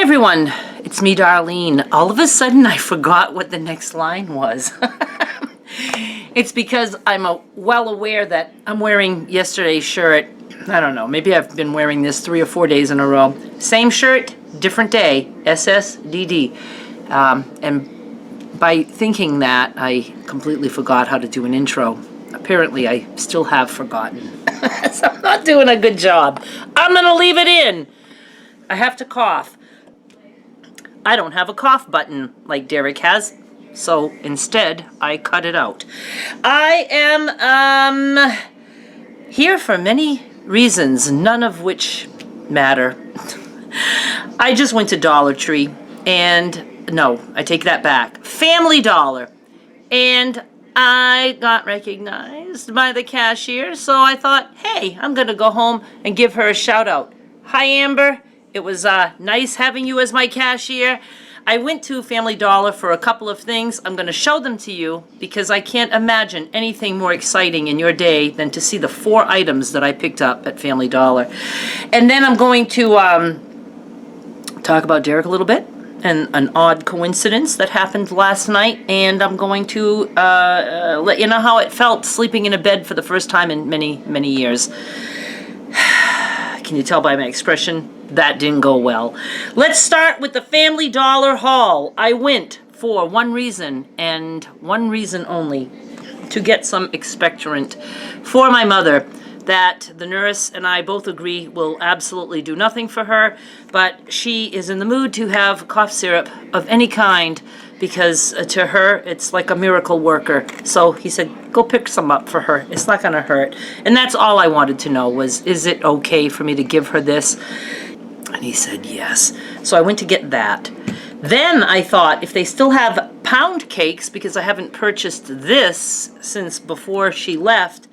everyone, it's me, Darlene. All of a sudden I forgot what the next line was. It's because I'm well aware that I'm wearing yesterday's shirt. I don't know, maybe I've been wearing this 3 or 4 days in a row. Same shirt, different day, SSDD. And by thinking that, I completely forgot how to do an intro. Apparently, I still have forgotten. So I'm not doing a good job. I'm going to leave it in. I have to cough. I don't have a cough button like Derek has, so instead, I cut it out. I am here for many reasons, none of which matter. I just went to Dollar Tree, and no, I take that back. Family Dollar. And I got recognized by the cashier, so I thought, hey, I'm going to go home and give her a shout out. Hi, Amber. It was nice having you as my cashier. I went to Family Dollar for a couple of things. I'm going to show them to you because I can't imagine anything more exciting in your day than to see the 4 items that I picked up at Family Dollar. And then I'm going to talk about Derek a little bit and an odd coincidence that happened last night. And I'm going to let you know how it felt sleeping in a bed for the first time in many, many years. Can you tell by my expression? That didn't go well. Let's start with the Family Dollar haul. I went for one reason, and one reason only, to get some expectorant for my mother that the nurse and I both agree will absolutely do nothing for her, but she is in the mood to have cough syrup of any kind because to her it's like a miracle worker. So he said, go pick some up for her. It's not going to hurt. And that's all I wanted to know was, is it okay for me to give her this? And he said yes. So I went to get that. Then I thought if they still have pound cakes, because I haven't purchased this since before she left,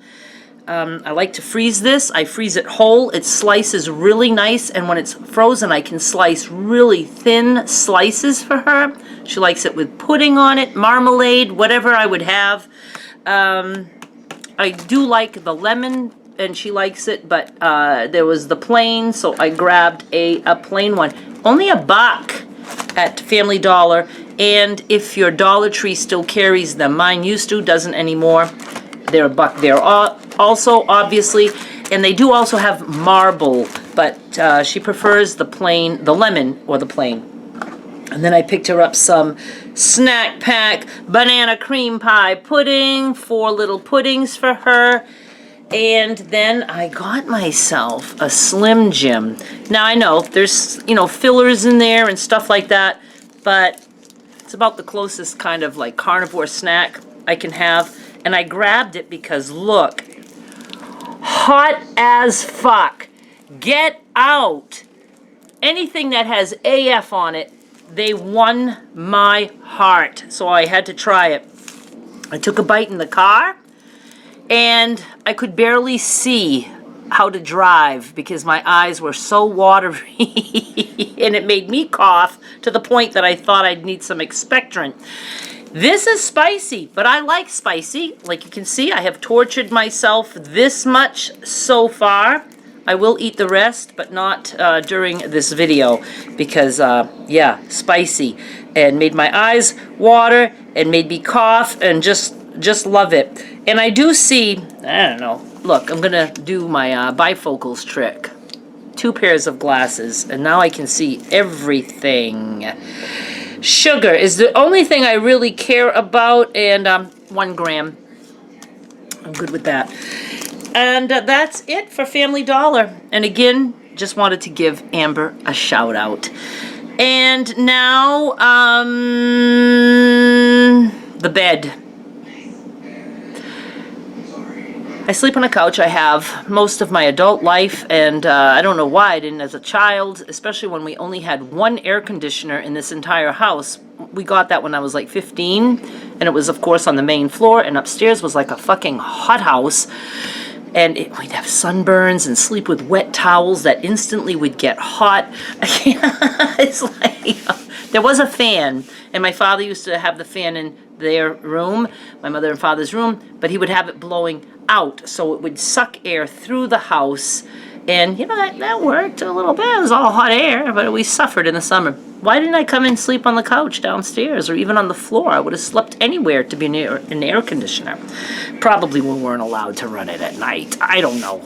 I like to freeze this. I freeze it whole. It slices really nice, and when it's frozen, I can slice really thin slices for her. She likes it with pudding on it, marmalade, whatever I would have. I do like the lemon, and she likes it, but there was the plain, so I grabbed a plain one. Only $1 at Family Dollar, and if your Dollar Tree still carries them, mine used to, doesn't anymore. They're $1 there also, obviously, and they do also have marble, but she prefers the plain, the lemon or the plain. And then I picked her up some snack pack banana cream pie pudding, 4 little puddings for her. And then I got myself a Slim Jim. Now I know there's, fillers in there and stuff like that, but it's about the closest kind of like carnivore snack I can have. And I grabbed it because look, hot as fuck. Get out. Anything that has AF on it, they won my heart. So I had to try it. I took a bite in the car, and I could barely see how to drive because my eyes were so watery, and it made me cough to the point that I thought I'd need some expectorant. This is spicy, but I like spicy. Like you can see, I have tortured myself this much so far. I will eat the rest, but not during this video because, yeah, spicy. And made my eyes water and made me cough and just love it. And I do see, I don't know, look, I'm going to do my bifocals trick. 2 pairs of glasses, and now I can see everything. Sugar is the only thing I really care about, and 1 gram. I'm good with that. And that's it for Family Dollar. And again, just wanted to give Amber a shout out. And now, the bed. I sleep on a couch. I have most of my adult life, and I don't know why I didn't as a child, especially when we only had 1 air conditioner in this entire house. We got that when I was like 15, and it was, of course, on the main floor, and upstairs was like a fucking hothouse. And we'd have sunburns and sleep with wet towels that instantly would get hot. It's like, there was a fan, and my father used to have the fan in their room, my mother and father's room, but he would have it blowing out, so it would suck air through the house And, you know, that worked a little bit. It was all hot air, but we suffered in the summer. Why didn't I come and sleep on the couch downstairs or even on the floor? I would have slept anywhere to be near an air conditioner. Probably we weren't allowed to run it at night. I don't know.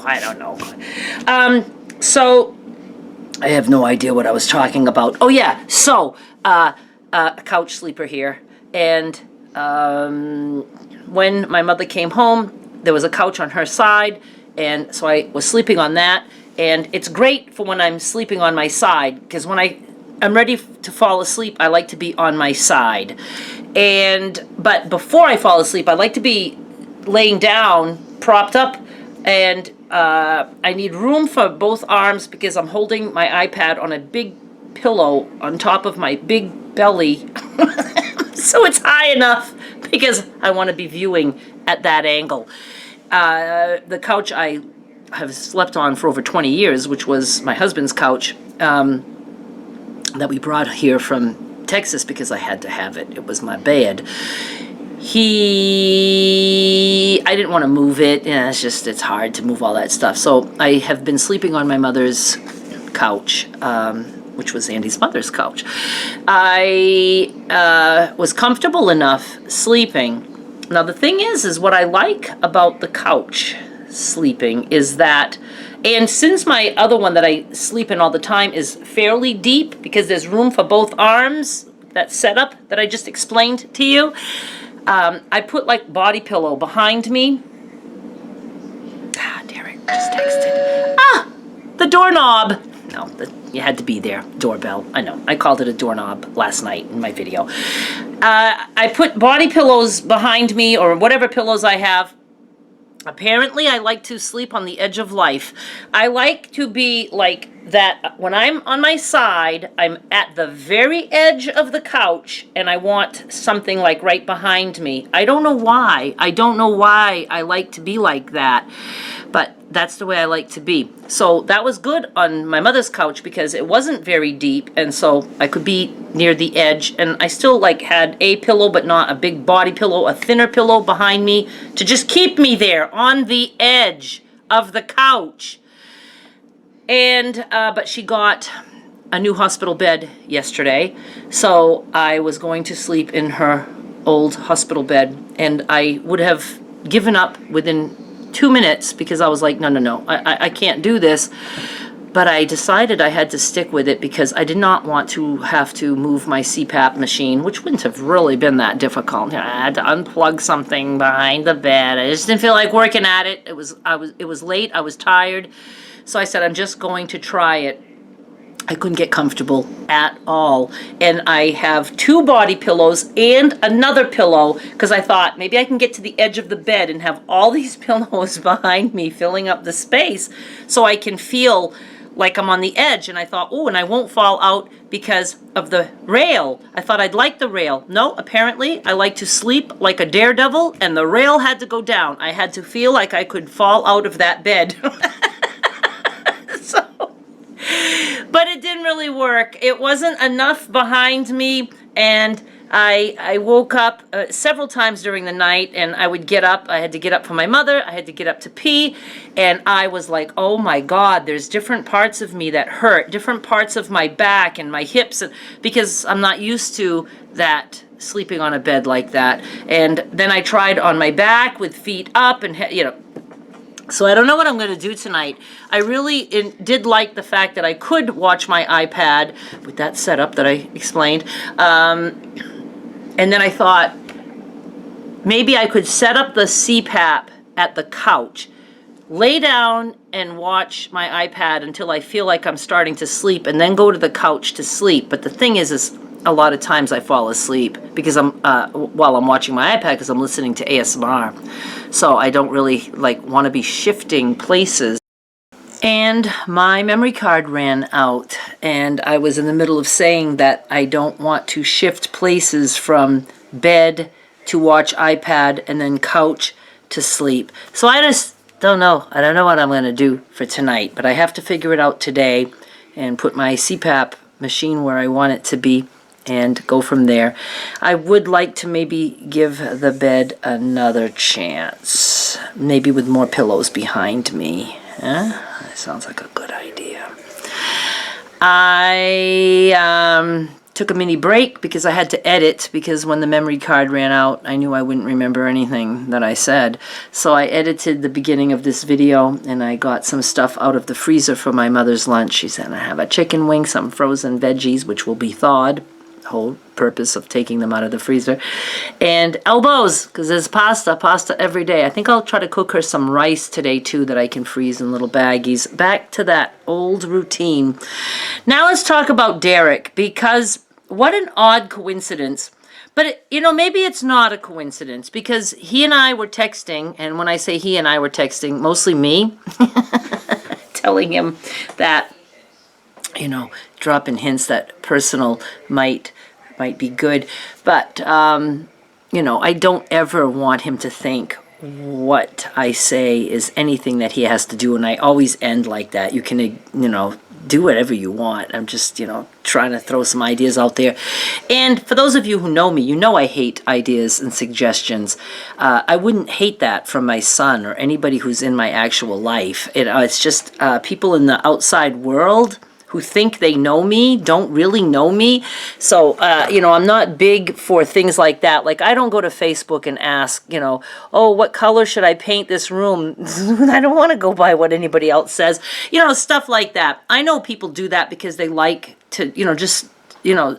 So I have no idea what I was talking about. Oh, yeah. So, a couch sleeper here. And when my mother came home, there was a couch on her side. And so I was sleeping on that. And it's great for when I'm sleeping on my side, because when I'm ready to fall asleep, I like to be on my side. But before I fall asleep, I like to be laying down, propped up, and I need room for both arms because I'm holding my iPad on a big pillow on top of my big belly. So it's high enough because I want to be viewing at that angle. The couch I have slept on for over 20 years, which was my husband's couch, that we brought here from Texas because I had to have it. It was my bed. I didn't want to move it. Yeah, it's hard to move all that stuff. So I have been sleeping on my mother's couch, which was Andy's mother's couch. I was comfortable enough sleeping. Now the thing is what I like about the couch sleeping is that, and since my other one that I sleep in all the time is fairly deep because there's room for both arms, that setup that I just explained to you, I put like body pillow behind me. Derek just texted. The doorknob. No, you had to be there. Doorbell. I know. I called it a doorknob last night in my video. I put body pillows behind me or whatever pillows I have. Apparently, I like to sleep on the edge of life. I like to be like that. When I'm on my side, I'm at the very edge of the couch, and I want something like right behind me. I don't know why. I don't know why I like to be like that, but that's the way I like to be. So that was good on my mother's couch because it wasn't very deep, and so I could be near the edge, and I still like had a pillow but not a big body pillow, a thinner pillow behind me to just keep me there on the edge of the couch. And but she got a new hospital bed yesterday, so I was going to sleep in her old hospital bed, and I would have given up within 2 minutes because I was like, no, I can't do this. But I decided I had to stick with it because I did not want to have to move my CPAP machine, which wouldn't have really been that difficult. I had to unplug something behind the bed. I just didn't feel like working at it. It was late. I was tired. So I said, I'm just going to try it. I couldn't get comfortable at all. And I have 2 body pillows and another pillow because I thought maybe I can get to the edge of the bed and have all these pillows behind me filling up the space so I can feel like I'm on the edge. And I thought, oh, and I won't fall out because of the rail. I thought I'd like the rail. No, apparently I like to sleep like a daredevil, and the rail had to go down. I had to feel like I could fall out of that bed. But it didn't really work. It wasn't enough behind me, and I woke up several times during the night, and I would get up. I had to get up for my mother. I had to get up to pee, and I was like, oh my God, there's different parts of me that hurt, different parts of my back and my hips, because I'm not used to that, sleeping on a bed like that. And then I tried on my back with feet up and, So I don't know what I'm going to do tonight. I really did like the fact that I could watch my iPad with that setup that I explained. And then I thought maybe I could set up the CPAP at the couch, lay down and watch my iPad until I feel like I'm starting to sleep, and then go to the couch to sleep. But the thing is a lot of times I fall asleep because while I'm watching my iPad because I'm listening to ASMR. So I don't really want to be shifting places. And my memory card ran out, and I was in the middle of saying that I don't want to shift places from bed to watch iPad and then couch to sleep. So I just don't know. I don't know what I'm going to do for tonight, but I have to figure it out today and put my CPAP machine where I want it to be and go from there. I would like to maybe give the bed another chance, maybe with more pillows behind me. Huh? That sounds like a good idea. I took a mini break because I had to edit, because when the memory card ran out, I knew I wouldn't remember anything that I said. So I edited the beginning of this video, and I got some stuff out of the freezer for my mother's lunch. She said I have a chicken wing, some frozen veggies, which will be thawed. Whole purpose of taking them out of the freezer, and elbows, because there's pasta every day. I think I'll try to cook her some rice today too that I can freeze in little baggies. Back to that old routine. Now let's talk about Derek, because what an odd coincidence. But maybe it's not a coincidence, because he and I were texting, and when I say he and I were texting, mostly me, telling him that, dropping hints that personal might be good. But, I don't ever want him to think what I say is anything that he has to do. And I always end like that. You can, do whatever you want. I'm just, trying to throw some ideas out there. And for those of you who know me, I hate ideas and suggestions. I wouldn't hate that from my son or anybody who's in my actual life. It's just people in the outside world who think they know me don't really know me. So, I'm not big for things like that. Like, I don't go to Facebook and ask, oh, what color should I paint this room? I don't want to go by what anybody else says. Stuff like that. I know people do that because they like to, just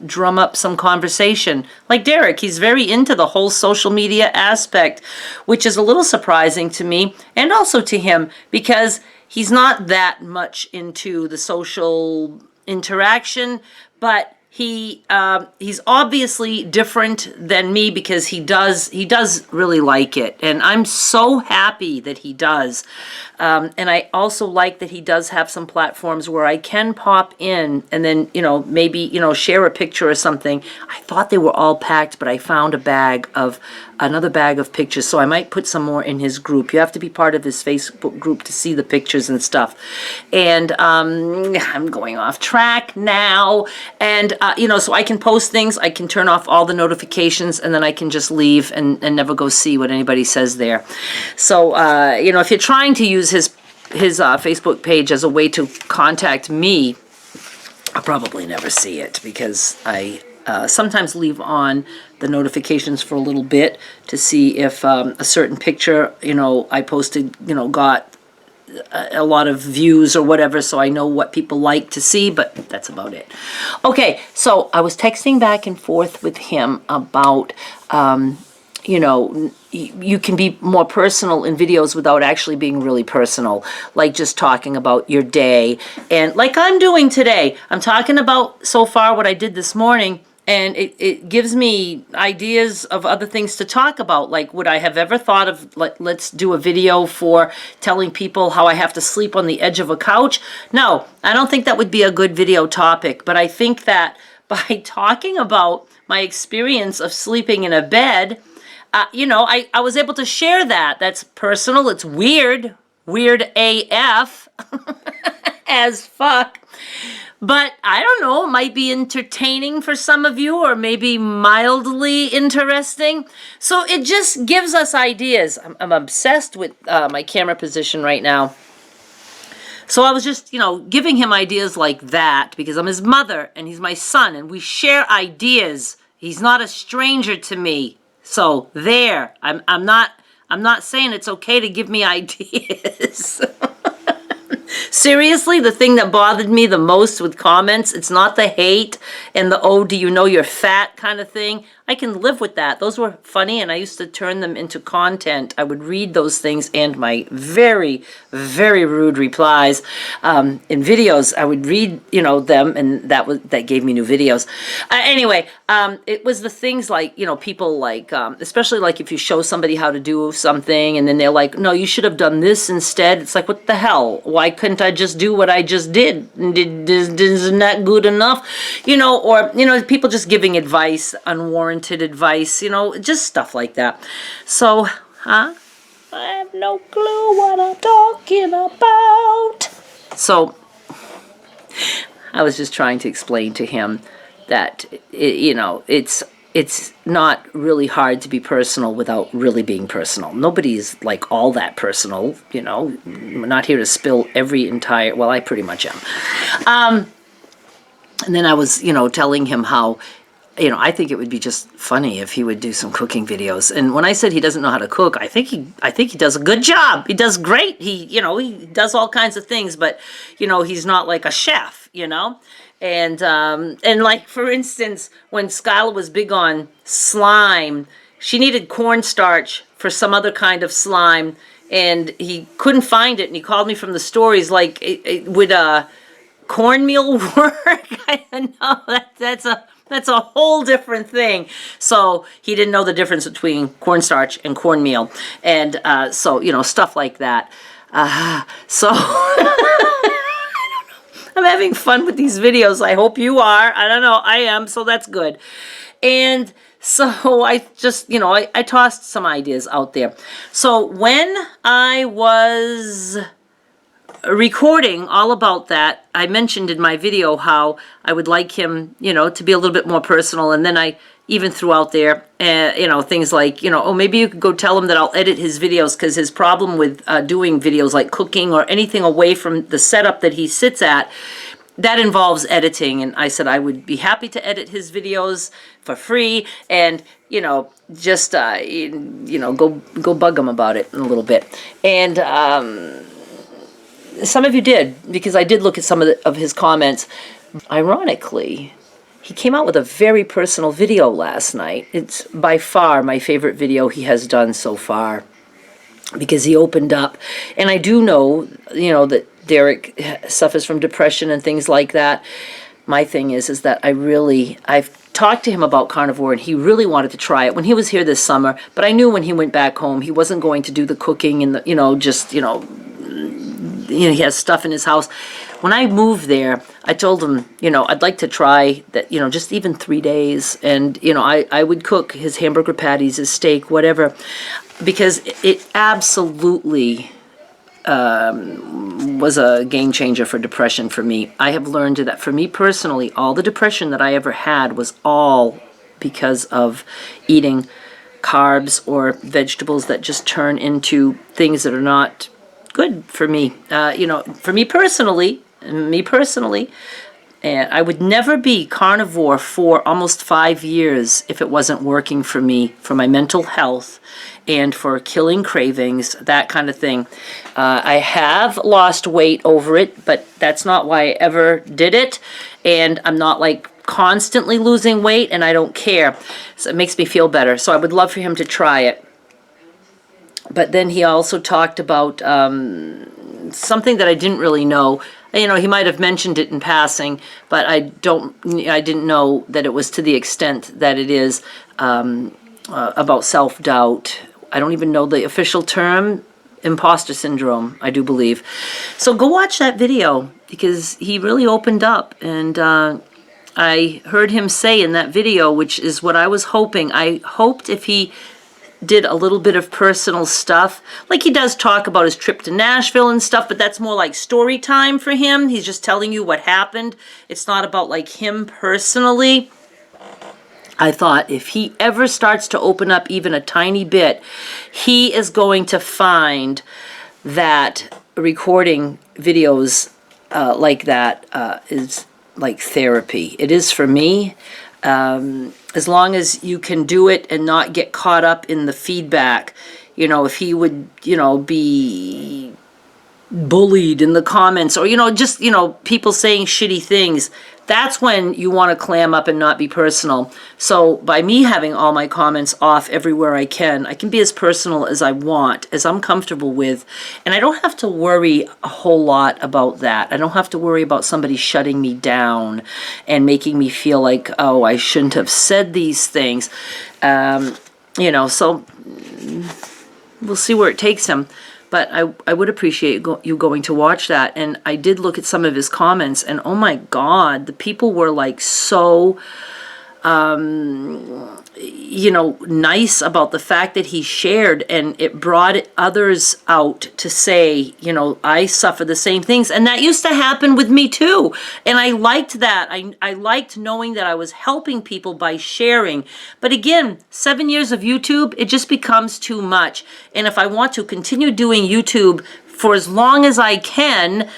drum up some conversation. Like Derek, he's very into the whole social media aspect, which is a little surprising to me and also to him, because he's not that much into the social interaction, but he's obviously different than me, because he does really like it, and I'm so happy that he does. And I also like that he does have some platforms where I can pop in and then, maybe, share a picture or something. I thought they were all packed, but I found another bag of pictures, so I might put some more in his group. You have to be part of his Facebook group to see the pictures and stuff. And I'm going off track now. And, so I can post things, I can turn off all the notifications, and then I can just leave and never go see what anybody says there. So, if you're trying to use his Facebook page as a way to contact me, I'll probably never see it, because I sometimes leave on the notifications for a little bit to see if a certain picture, I posted, got a lot of views or whatever, so I know what people like to see, but that's about it. Okay, so I was texting back and forth with him about, you can be more personal in videos without actually being really personal, like just talking about your day. And like I'm doing today, I'm talking about so far what I did this morning, and it gives me ideas of other things to talk about. Like, would I have ever thought of, let's do a video for telling people how I have to sleep on the edge of a couch? No, I don't think that would be a good video topic. But I think that by talking about my experience of sleeping in a bed, I was able to share that. That's personal. It's weird AF as fuck. But I don't know, it might be entertaining for some of you, or maybe mildly interesting. So it just gives us ideas. I'm obsessed with my camera position right now. So I was just, giving him ideas like that, because I'm his mother and he's my son, and we share ideas. He's not a stranger to me. So there, I'm not saying it's okay to give me ideas. Seriously, the thing that bothered me the most with comments, it's not the hate and the, oh, do you know you're fat kind of thing. I can live with that. Those were funny, and I used to turn them into content. I would read those things and my very, very rude replies in videos. I would read, them, and that gave me new videos. Anyway, it was the things like, people like, especially like if you show somebody how to do something, and then they're like, no, you should have done this instead. It's like, what the hell? Why couldn't I just do what I just did? Isn't that good enough? Or, people just giving advice, unwarranted advice, just stuff like that. So, I have no clue what I'm talking about. So, I was just trying to explain to him that, it's it's not really hard to be personal without really being personal. Nobody's like all that personal, you know. We're not here to spill every entire, well, I pretty much am. And then I was, you know, telling him how, you know, I think it would be just funny if he would do some cooking videos. And when I said he doesn't know how to cook, I think he does a good job. He does great. He, you know, he does all kinds of things, but, you know, he's not like a chef, you know. And like, for instance, when Skylar was big on slime, she needed cornstarch for some other kind of slime, and he couldn't find it. And he called me from the store. He's like, would cornmeal work? I don't know. That's a whole different thing. So he didn't know the difference between cornstarch and cornmeal, and so, you know, stuff like that. So I'm having fun with these videos. I hope you are. I don't know. I am. So that's good. And so I just, you know, I tossed some ideas out there. So when I was recording all about that, I mentioned in my video how I would like him, you know, to be a little bit more personal. And then I even threw out there, you know, things like, you know, oh, maybe you could go tell him that I'll edit his videos, because his problem with doing videos like cooking or anything away from the setup that he sits at, that involves editing. And I said I would be happy to edit his videos for free, and, you know, just, you know, go bug him about it in a little bit. And some of you did, because I did look at some of his comments. Ironically, he came out with a very personal video last night. It's by far my favorite video he has done so far, because he opened up. And I do know, you know, that Derek suffers from depression and things like that. My thing is that I've talked to him about carnivore, and he really wanted to try it when he was here this summer. But I knew when he went back home, he wasn't going to do the cooking and the, you know, just, you know, he has stuff in his house. When I moved there, I told him, you know, I'd like to try that, you know, just even 3 days. And, you know, I would cook his hamburger patties, his steak, whatever, because it absolutely was a game changer for depression for me. I have learned that for me personally, all the depression that I ever had was all because of eating carbs or vegetables that just turn into things that are not good for me. You know, for me personally, and I would never be carnivore for almost 5 years if it wasn't working for me, for my mental health, and for killing cravings, that kind of thing. I have lost weight over it, but that's not why I ever did it. And I'm not like constantly losing weight, and I don't care. So it makes me feel better. So I would love for him to try it. But then he also talked about something that I didn't really know. You know, he might have mentioned it in passing, but I didn't know that it was to the extent that it is about self-doubt. I don't even know the official term, imposter syndrome, I do believe. So go watch that video, because he really opened up, and I heard him say in that video, which is what I was hoping. I hoped if he did a little bit of personal stuff, like he does talk about his trip to Nashville and stuff, but that's more like story time for him. He's just telling you what happened. It's not about like him personally. I thought if he ever starts to open up even a tiny bit, he is going to find that recording videos like that is like therapy. It is for me. As long as you can do it and not get caught up in the feedback. You know, if he would, you know, be bullied in the comments, or, you know, just, you know, people saying shitty things, that's when you want to clam up and not be personal. So by me having all my comments off everywhere I can be as personal as I want, as I'm comfortable with, and I don't have to worry a whole lot about that. I don't have to worry about somebody shutting me down and making me feel like, oh, I shouldn't have said these things. You know, so we'll see where it takes him. But I would appreciate you going to watch that. And I did look at some of his comments, and oh my God, the people were like so nice about the fact that he shared, and it brought others out to say, I suffer the same things. And that used to happen with me too. And I liked that. I liked knowing that I was helping people by sharing. But again, 7 years of YouTube, it just becomes too much. And if I want to continue doing YouTube for as long as I can,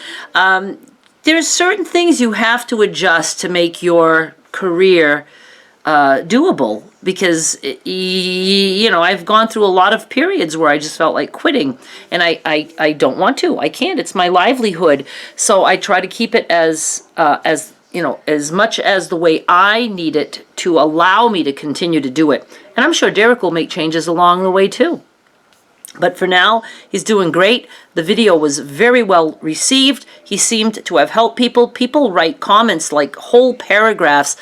there's certain things you have to adjust to make your career doable, because I've gone through a lot of periods where I just felt like quitting, and I don't want to. I can't. It's my livelihood, so I try to keep it as much as the way I need it to allow me to continue to do it. And I'm sure Derek will make changes along the way too. But for now, he's doing great. The video was very well received. He seemed to have helped people. People write comments like whole paragraphs.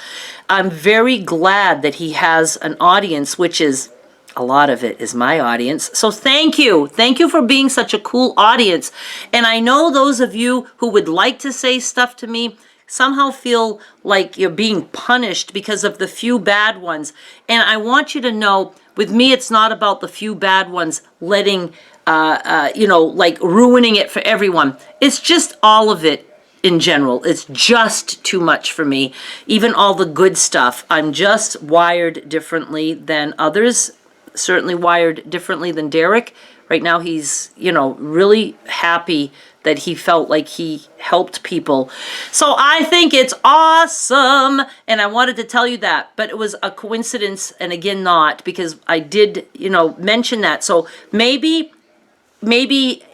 I'm very glad that he has an audience, which is, a lot of it is my audience. So thank you. Thank you for being such a cool audience. And I know those of you who would like to say stuff to me somehow feel like you're being punished because of the few bad ones. And I want you to know, with me, it's not about the few bad ones letting, ruining it for everyone. It's just all of it in general. It's just too much for me. Even all the good stuff. I'm just wired differently than others. Certainly wired differently than Derek. Right now he's, really happy that he felt like he helped people. So I think it's awesome. And I wanted to tell you that, but it was a coincidence, and again, not, because I did, mention that. So maybe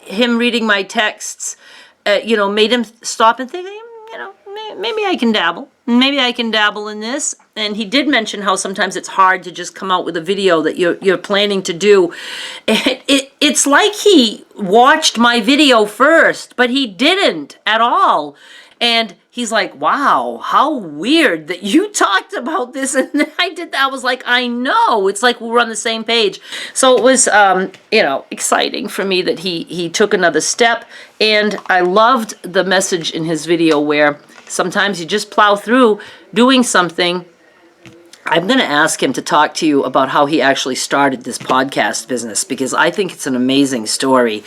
him reading my texts, made him stop and think, maybe I can dabble. Maybe I can dabble in this. And he did mention how sometimes it's hard to just come out with a video that you're planning to do. It's like he watched my video first, but he didn't at all. And he's like, wow, how weird that you talked about this. And then I did that. I was like, I know. It's like we were on the same page. So it was, exciting for me that he took another step. And I loved the message in his video where sometimes you just plow through doing something. I'm going to ask him to talk to you about how he actually started this podcast business, because I think it's an amazing story.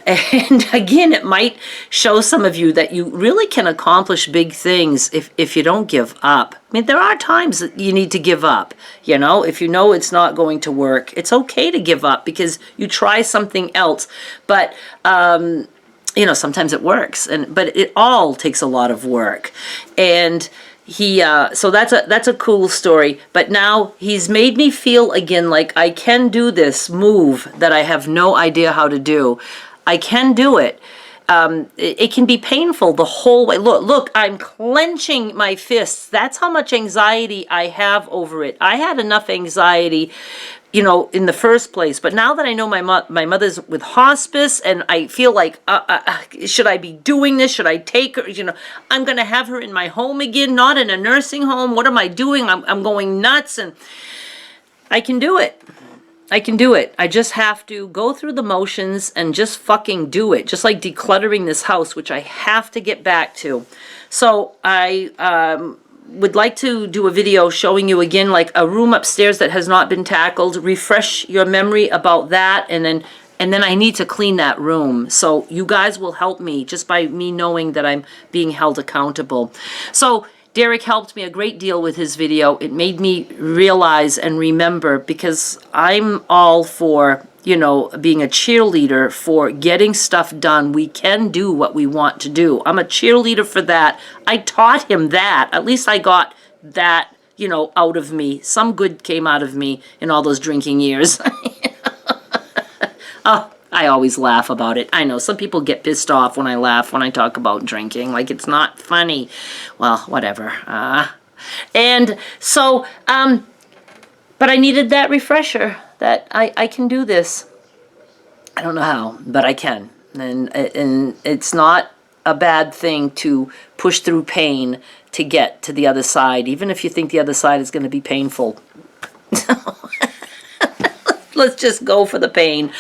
And again, it might show some of you that you really can accomplish big things if you don't give up. I mean, there are times that you need to give up. If you know it's not going to work, it's okay to give up because you try something else. But sometimes it works, but it all takes a lot of work. And so that's a cool story. But now he's made me feel again like I can do this move that I have no idea how to do. I can do it. It can be painful the whole way. Look, I'm clenching my fists. That's how much anxiety I have over it. I had enough anxiety, in the first place. But now that I know my mother's with hospice, and I feel like, should I be doing this? Should I take her? I'm going to have her in my home again, not in a nursing home. What am I doing? I'm going nuts, and I can do it. I can do it. I just have to go through the motions and just fucking do it. Just like decluttering this house, which I have to get back to. So I would like to do a video showing you again like a room upstairs that has not been tackled, refresh your memory about that, and then I need to clean that room. So you guys will help me just by me knowing that I'm being held accountable. So Derek helped me a great deal with his video. It made me realize and remember, because I'm all for, being a cheerleader for getting stuff done. We can do what we want to do. I'm a cheerleader for that. I taught him that. At least I got that, out of me. Some good came out of me in all those drinking years. Oh, I always laugh about it. I know some people get pissed off when I laugh when I talk about drinking. Like it's not funny. Well, whatever. And so, but I needed that refresher that I can do this. I don't know how, but I can. And it's not a bad thing to push through pain to get to the other side, even if you think the other side is going to be painful. Let's just go for the pain.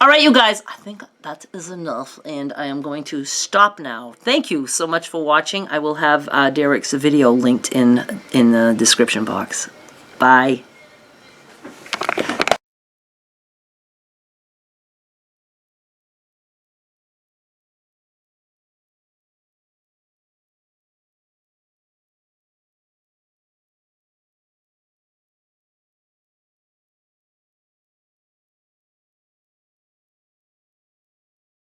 All right, you guys, I think that is enough, and I am going to stop now. Thank you so much for watching. I will have Derek's video linked in the description box. Bye.